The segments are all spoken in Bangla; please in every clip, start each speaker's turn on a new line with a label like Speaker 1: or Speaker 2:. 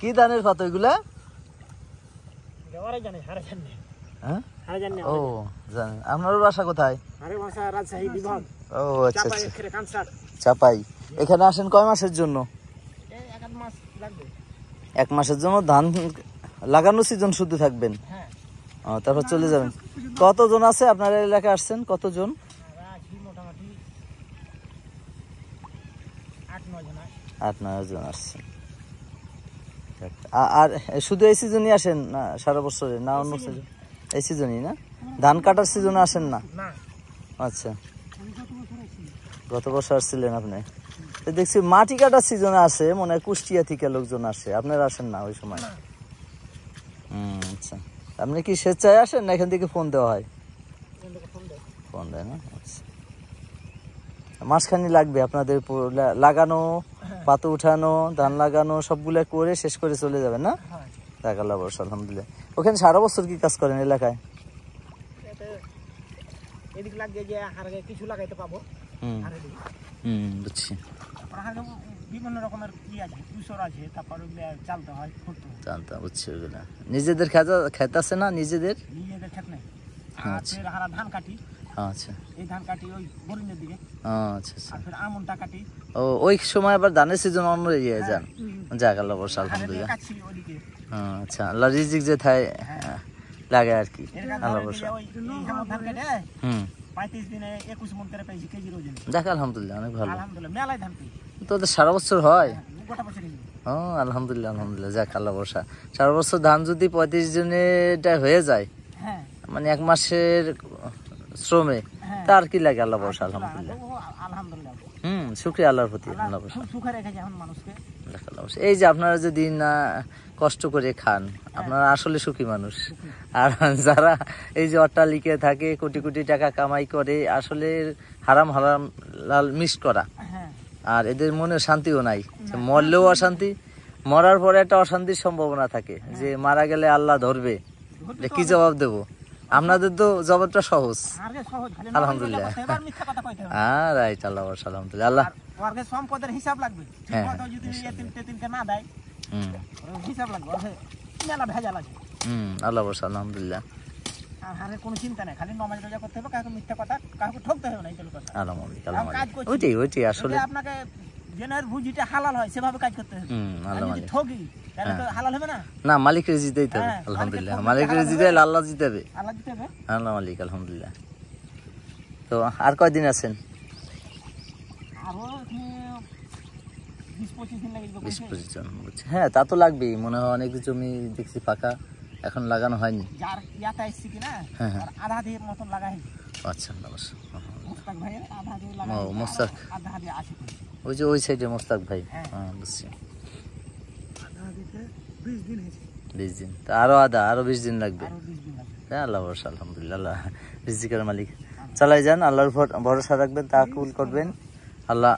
Speaker 1: কি ধানের পাতা ওইগুলা? হ্যাঁ ও জানেন। আপনার বাসা কোথায়? ও আচ্ছা আচ্ছা, চাপাই। এখানে আসেন কয় মাসের জন্য? 1 মাসের জন্য ধান লাগানো সিজন শুধু থাকবেন? তারপর চলে যাবেন। কতজন আছে আপনার এলাকায় আসছেন? কতজন? 8-9 জন আসছেন। আর শুধু এই সিজনই আসেন না সারা বছরে, না অন্য সিজন? এই সিজনই না? ধান কাটার সিজনে আসেন না? আচ্ছা, গত বছর আসছিলেন আপনি। দেখছি মাটি কাটার সিজনে আসে মনে হয়, কুষ্টিয়া থেকে লোকজন আসে, আপনারা আসেন না ওই সময়? আচ্ছা, আপনি কি স্বেচ্ছায় আসেন না এখান থেকে ফোন দেওয়া হয়? ফোন দেয় না? আচ্ছা, মাসখানি লাগবে আপনাদের লাগানো, পাতা উঠানো, ধান লাগানো সবগুলা করে শেষ করে চলে যাবেন না? আল্লাহ ভরসা, আলহামদুলিল্লাহ। ওখানে সারা বছর কি কাজ করেন এলাকায়? বুঝছি। নিজেদের খেত আছে না? নিজেদের খেত নাই। ধান কাটি, আচ্ছা এই ধান কাটি ওই বরিনের দিকে। আচ্ছা আচ্ছা, আর আমনটা কাটি। ও ওই সময় আবার ধানের সিজন অন্য এরিয়া যান। যাক আল্লাহ বর্ষা, আলহামদুলিল্লাহ। আচ্ছা, আল্লাহ রিজিক যে থায় লাগে আর কি। আল্লাহ বর্ষা। 35 দিনে 21 মণ করে পাইছি কেজির ওজন। যাক আলহামদুলিল্লাহ, অনেক ভালো। আলহামদুলিল্লাহ, মেলাই ধান পাই। তোদের সারা বছর হয়? গোটা বছরই। ও আলহামদুলিল্লাহ, আলহামদুলিল্লাহ, যাক আল্লাহ বর্ষা। সারা বছর ধান যদি 35 দিনে হয়ে যায়, মানে 1 মাসের শ্রমে, তার কি লাগে? আল্লাহ বর্ষা, আলহামদুলিল্লাহ। শুকরিয়া আল্লাহর প্রতি। আল্লাহ বর্ষা, এই যে আপনারা যে দিন কষ্ট করে খান, আপনারা আসলে সুখী মানুষ। আর যারা এই যে অট্টালিকায় থাকে, কোটি কোটি টাকা কামাই করে, আসলে হারাম হারাম লাল মিস করা, আর এদের মনে শান্তিও নাই। মরলেও অশান্তি, মরার পরে একটা অশান্তির সম্ভাবনা থাকে যে মারা গেলে আল্লাহ ধরবে, কি জবাব দেব? আপনাদের তো জবাবটা সহজ, আলহামদুলিল্লাহ। রাইট, আল্লাহ আলহামদুলিল্লাহ। আল্লাহ সম্পদের হিসাব লাগবে, আল্লাহ বর্ষা, আলহামদুলিল্লাহ। কোনো চিন্তা নাই, খালি নামাজ রোজা করতে হবে, কাউকে মিথ্যা কথা, কাউকে ঠকতে হবে না। ওইটাই ওইটাই আসলে আপনাকে জেনার ভুজিটা হালাল হয় সেভাবে কাজ করতে হবে। যদি ঠকি তাহলে তো হালাল হবে না। না, মালিকের জিতাইতে হবে, আলহামদুলিল্লাহ। মালিকের জিতাইলে আল্লাহ জিতাবে, আল্লাহ জিতাবে, আল্লাহ মালিক, আলহামদুলিল্লাহ। তো আর কয়দিন আছেন? আরো 20-25 দিন লাগবে। 20-25 জন, হ্যাঁ তা তো লাগবেই। মনে হয় অনেক জমি দেখছি ফাঁকা, এখন লাগানো হয়নি। যার ইয়াটা আসছে কিনা, আধা দিয়ে মতন লাগাই। আচ্ছা, মোস্তাক ভাইয়ের আধা দিয়ে লাগাই। ও মোস্তাক, আধা দিয়ে আছে ওই যে ওই সাইডে মোস্তাক ভাই। হ্যাঁ বুঝছি। আধা দিতে 20 দিন হয়েছে। 20 দিন, তা আরো 20 দিন লাগবে। হ্যাঁ, আল্লাহ ভরসা, আলহামদুলিল্লাহ। আল্লাহ রিজিকের মালিক। চালাই যান, আল্লাহর উপর ভরসা রাখবেন, তাওয়াক্কুল করবেন। আল্লাহ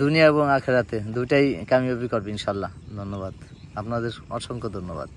Speaker 1: দুনিয়া এবং আখিরাতে দুটাই কামিয়াবি করবে ইনশাআল্লাহ। ধন্যবাদ, আপনাদের অসংখ্য ধন্যবাদ।